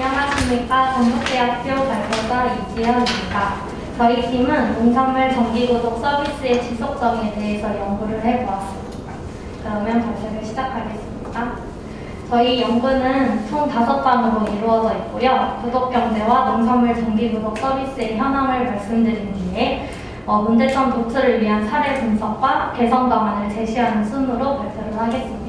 안녕하십니까. 전북대학교 발표자 이지현입니다. 저희 팀은 농산물 정기구독 서비스의 지속성에 대해서 연구를 해보았습니다. 그러면 발표를 시작하겠습니다. 저희 연구는 총 5방으로 이루어져 있고요. 구독경제와 농산물 정기구독 서비스의 현황을 말씀드린 뒤에 문제점 도출을 위한 사례 분석과 개선 방안을 제시하는 순으로 발표를 하겠습니다.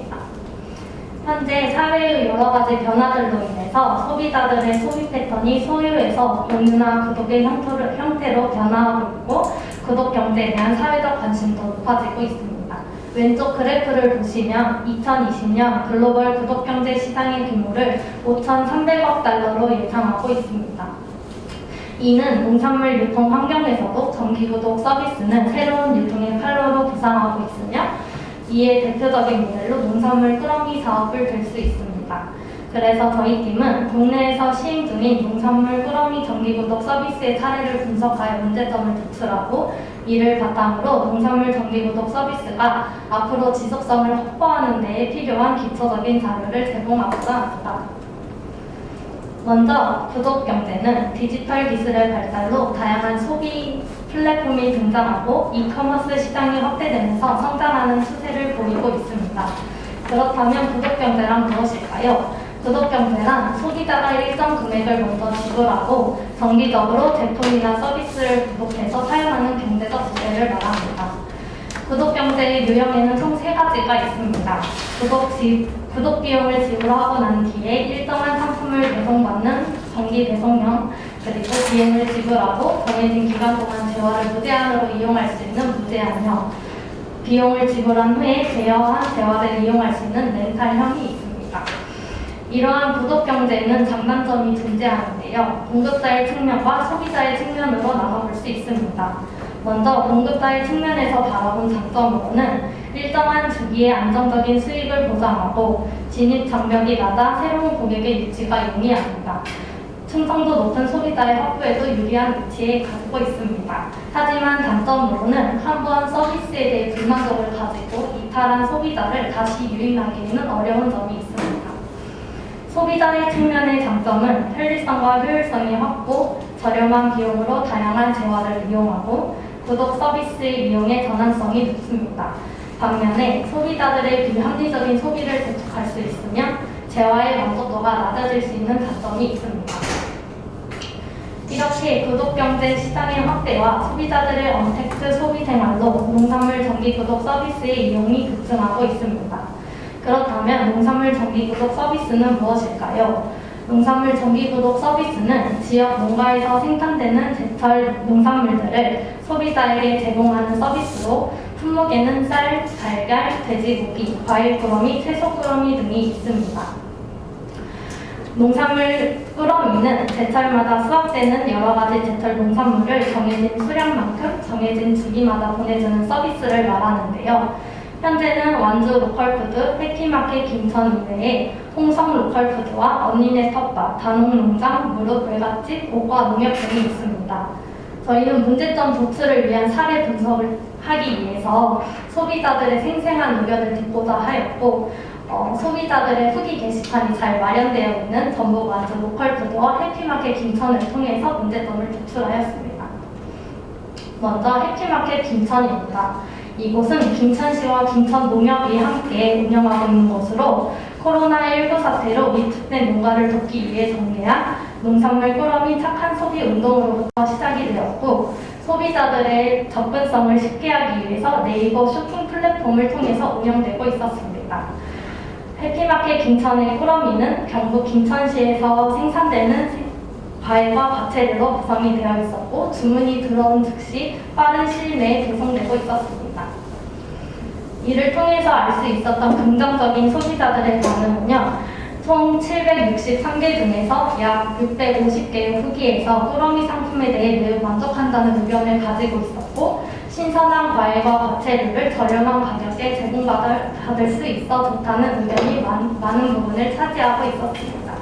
현재 사회의 여러 가지 변화들로 인해서 소비자들의 소비 패턴이 소유에서 공유나 구독의 형태로 변화하고 있고 구독 경제에 대한 사회적 관심도 높아지고 있습니다. 왼쪽 그래프를 보시면 2020년 글로벌 구독 경제 시장의 규모를 5,300억 달러로 예상하고 있습니다. 이는 농산물 유통 환경에서도 정기구독 서비스는 새로운 유통의 활로로 부상하고 있으며 이에 대표적인 모델로 농산물 꾸러미 사업을 들 수 있습니다. 그래서 저희 팀은 국내에서 시행 중인 농산물 꾸러미 정기구독 서비스의 사례를 분석하여 문제점을 도출하고 이를 바탕으로 농산물 정기구독 서비스가 앞으로 지속성을 확보하는 데 필요한 기초적인 자료를 제공하고자 합니다. 먼저 구독경제는 디지털 기술의 발달로 다양한 소비 플랫폼이 등장하고 이커머스 시장이 확대되면서 성장하는 추세를 보이고 있습니다. 그렇다면 구독경제란 무엇일까요? 구독경제란 소비자가 일정 금액을 먼저 지불하고 정기적으로 제품이나 서비스를 구독해서 사용하는 경제적 모델을 말합니다. 구독경제의 유형에는 총 3가지가 있습니다. 구독 비용을 지불하고 난 뒤에 일정한 상품을 배송받는 정기 배송형, 그리고 비용을 지불하고 정해진 기간 동안 재화를 무제한으로 이용할 수 있는 무제한형, 비용을 지불한 후에 제어한 재화를 이용할 수 있는 렌탈형이 있습니다. 이러한 구독경제에는 장단점이 존재하는데요. 공급자의 측면과 소비자의 측면으로 나눠볼 수 있습니다. 먼저 공급자의 측면에서 바라본 장점으로는 일정한 주기에 안정적인 수익을 보장하고 진입 장벽이 낮아 새로운 고객의 유치가 용이합니다. 충성도 높은 소비자의 확보에도 유리한 위치에 가지고 있습니다. 하지만 단점으로는 한번 서비스에 대해 불만족을 가지고 이탈한 소비자를 다시 유인하기는 어려운 점이 있습니다. 소비자의 측면의 장점은 편리성과 효율성의 확보, 저렴한 비용으로 다양한 재화를 이용하고 구독 서비스의 이용의 전환성이 높습니다. 반면에 소비자들의 비합리적인 소비를 대책할 수 있으며 재화의 만족도가 낮아질 수 있는 단점이 있습니다. 이렇게 구독경제 시장의 확대와 소비자들의 언택트 소비 생활로 농산물 정기구독 서비스의 이용이 급증하고 있습니다. 그렇다면 농산물 정기구독 서비스는 무엇일까요? 농산물 정기구독 서비스는 지역 농가에서 생산되는 제철 농산물들을 소비자에게 제공하는 서비스로 품목에는 쌀, 달걀, 돼지고기, 과일 꾸러미, 채소 꾸러미 등이 있습니다. 농산물 꾸러미는 제철마다 수확되는 여러 가지 제철 농산물을 정해진 수량만큼 정해진 주기마다 보내주는 서비스를 말하는데요. 현재는 완주 로컬푸드, 해피마켓 김천 이외에 홍성 로컬푸드와 언니네 텃밭, 단홍농장, 무릎 외갓집, 오과 농협 등이 있습니다. 저희는 문제점 도출을 위한 사례 분석을 하기 위해서 소비자들의 생생한 의견을 듣고자 하였고 소비자들의 후기 게시판이 잘 마련되어 있는 전북 완주 로컬푸드와 해피마켓 김천을 통해서 문제점을 도출하였습니다. 먼저 해피마켓 김천입니다. 이곳은 김천시와 김천농협이 함께 운영하고 있는 곳으로 코로나19 사태로 위축된 농가를 돕기 위해 전개한 농산물 꾸러미 착한 소비 운동으로부터 시작이 되었고 소비자들의 접근성을 쉽게 하기 위해서 네이버 쇼핑 플랫폼을 통해서 운영되고 있었습니다. 해피마켓 김천의 꾸러미는 경북 김천시에서 생산되는 과일과 과채류로 구성이 되어 있었고 주문이 들어온 즉시 빠른 시일 내에 배송되고 있었습니다. 이를 통해서 알 수 있었던 긍정적인 소비자들의 반응은요. 총 763개 중에서 약 650개의 후기에서 꾸러미 상품에 대해 매우 만족한다는 의견을 가지고 있었고 신선한 과일과 과채류를 저렴한 가격에 제공받을 수 있어 좋다는 의견이 많은 부분을 차지하고 있었습니다.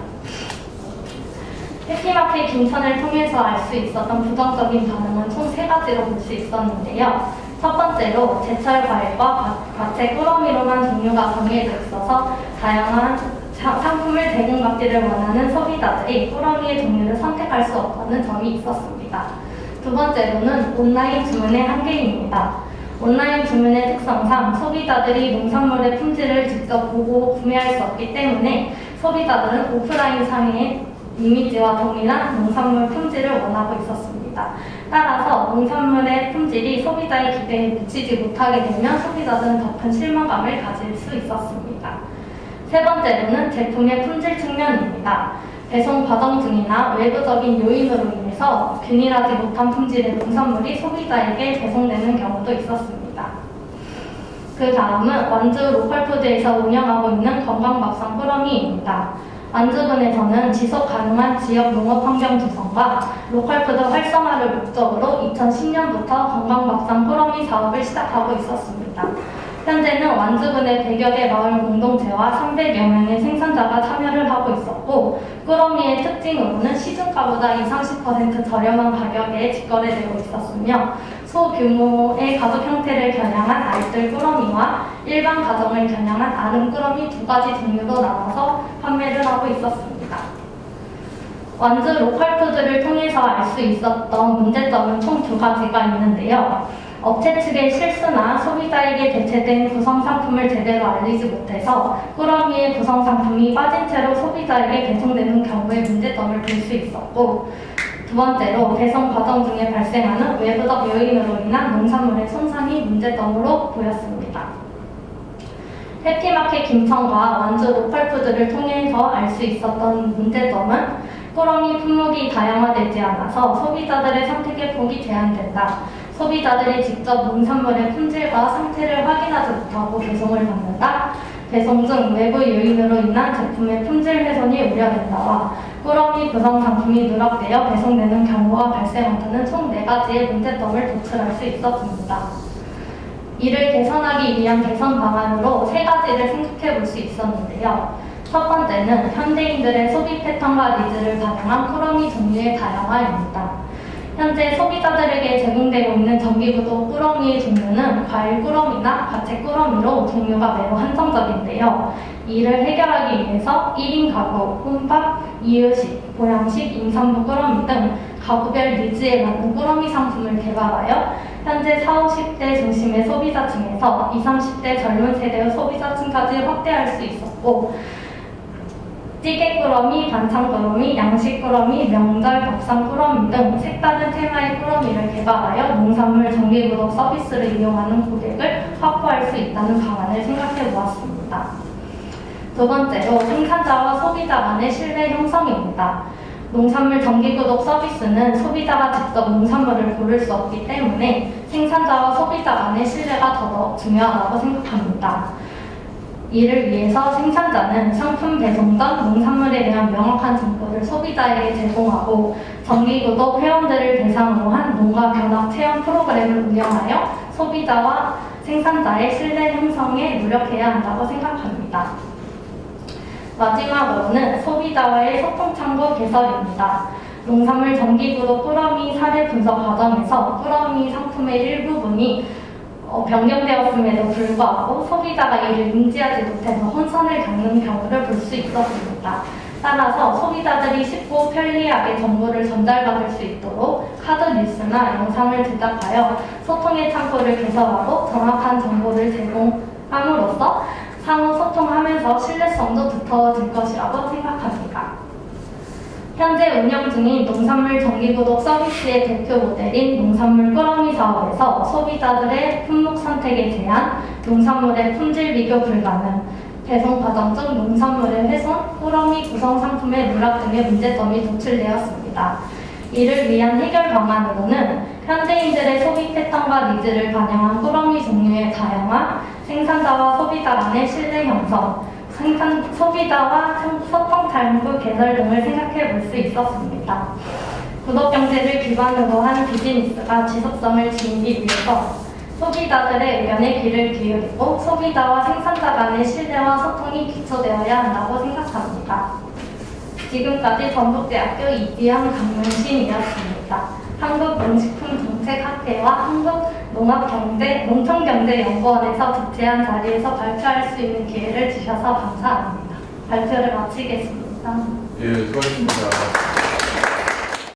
해피마켓 김천을 통해서 알 수 있었던 부정적인 반응은 총 3가지로 볼 수 있었는데요. 첫 번째로 제철 과일과 과채 꾸러미로만 종류가 정해져 있어서 다양한 상품을 제공받기를 원하는 소비자들이 꾸러미의 종류를 선택할 수 없다는 점이 있었습니다. 두 번째로는 온라인 주문의 한계입니다. 온라인 주문의 특성상 소비자들이 농산물의 품질을 직접 보고 구매할 수 없기 때문에 소비자들은 오프라인 상의 이미지와 동일한 농산물 품질을 원하고 있었습니다. 따라서 농산물의 품질이 소비자의 기대에 미치지 못하게 되면 소비자들은 더 큰 실망감을 가질 수 있었습니다. 세 번째로는 제품의 품질 측면입니다. 배송 과정 등이나 외부적인 요인으로 인해서 균일하지 못한 품질의 농산물이 소비자에게 배송되는 경우도 있었습니다. 그 다음은 완주 로컬푸드에서 운영하고 있는 건강밥상 꾸러미입니다. 완주군에서는 지속 가능한 지역 농업 환경 조성과 로컬푸드 활성화를 목적으로 2010년부터 건강밥상 꾸러미 사업을 시작하고 있었습니다. 현재는 완주군의 100여 개 마을 공동체와 300여 명의 생산자가 참여를 하고 있었고, 꾸러미의 특징으로는 시중가보다 20-30% 저렴한 가격에 직거래되고 있었으며, 소규모의 가족 형태를 겨냥한 알뜰 꾸러미와 일반 가정을 겨냥한 아름 꾸러미 두 가지 종류로 나눠서 판매를 하고 있었습니다. 완주 로컬푸드를 통해서 알 수 있었던 문제점은 총 두 가지가 있는데요. 업체 측의 실수나 소비자에게 대체된 구성상품을 제대로 알리지 못해서 꾸러미의 구성상품이 빠진 채로 소비자에게 배송되는 경우에 문제점을 볼 수 있었고, 두 번째로 배송 과정 중에 발생하는 외부적 요인으로 인한 농산물의 손상이 문제점으로 보였습니다. 해피마켓 김천과 완주 로컬푸드를 통해서 알 수 있었던 문제점은 꾸러미 품목이 다양화되지 않아서 소비자들의 선택의 폭이 제한된다. 소비자들이 직접 농산물의 품질과 상태를 확인하지 못하고 배송을 받는다. 배송 중 외부 요인으로 인한 제품의 품질 훼손이 우려된다와 꾸러미 구성 상품이 누락되어 배송되는 경우가 발생한다는 총 4가지의 문제점을 도출할 수 있었습니다. 이를 개선하기 위한 개선 방안으로 3가지를 생각해 볼 수 있었는데요. 첫 번째는 현대인들의 소비 패턴과 니즈를 반영한 꾸러미 종류의 다양화입니다. 현재 소비자들에게 제공되고 있는 전기구도 꾸러미의 종류는 과일 꾸러미나 가채 꾸러미로 종류가 매우 한정적인데요. 이를 해결하기 위해서 1인 가구, 혼밥, 이유식, 보양식, 임산부 꾸러미 등 가구별 니즈에 맞는 꾸러미 상품을 개발하여 현재 40, 50대 중심의 소비자층에서 20, 30대 젊은 세대의 소비자층까지 확대할 수 있었고, 찌개 꾸러미, 반찬 꾸러미, 양식 꾸러미, 명절 밥상 꾸러미 등 색다른 테마의 꾸러미를 개발하여 농산물 정기구독 서비스를 이용하는 고객을 확보할 수 있다는 방안을 생각해 보았습니다. 두 번째로 생산자와 소비자 간의 신뢰 형성입니다. 농산물 정기구독 서비스는 소비자가 직접 농산물을 고를 수 없기 때문에 생산자와 소비자 간의 신뢰가 더더욱 중요하다고 생각합니다. 이를 위해서 생산자는 상품 배송 전 농산물에 대한 명확한 정보를 소비자에게 제공하고 정기구독 회원들을 대상으로 한 농가 견학 체험 프로그램을 운영하여 소비자와 생산자의 신뢰 형성에 노력해야 한다고 생각합니다. 마지막으로는 소비자와의 소통 창구 개설입니다. 농산물 정기구독 꾸러미 사례 분석 과정에서 꾸러미 상품의 일부분이 변경되었음에도 불구하고 소비자가 이를 인지하지 못해서 혼선을 겪는 경우를 볼 수 있었습니다. 따라서 소비자들이 쉽고 편리하게 정보를 전달받을 수 있도록 카드 뉴스나 영상을 제작하여 소통의 창구를 개설하고 정확한 정보를 제공함으로써 상호 소통하면서 신뢰성도 두터워질 것이라고 생각합니다. 현재 운영 중인 농산물 정기구독 서비스의 대표 모델인 농산물 꾸러미 사업에서 소비자들의 품목 선택에 제한, 농산물의 품질 비교 불가능, 배송 과정 중 농산물의 훼손, 꾸러미 구성 상품의 누락 등의 문제점이 도출되었습니다. 이를 위한 해결 방안으로는 현대인들의 소비 패턴과 니즈를 반영한 꾸러미 종류의 다양화, 생산자와 소비자 간의 신뢰 형성, 소비자와 소통 창구 개설 등을 생각해 볼 수 있었습니다. 구독 경제를 기반으로 한 비즈니스가 지속성을 지니기 위해서 소비자들의 의견에 귀를 기울이고 소비자와 생산자 간의 신뢰와 소통이 기초되어야 한다고 생각합니다. 지금까지 전북대학교 이지영 강문신이었습니다. 한국농식품정책학회와 한국농업경제, 농촌경제연구원에서 주최한 자리에서 발표할 수 있는 기회를 주셔서 감사합니다. 발표를 마치겠습니다. 예, 수고하셨습니다.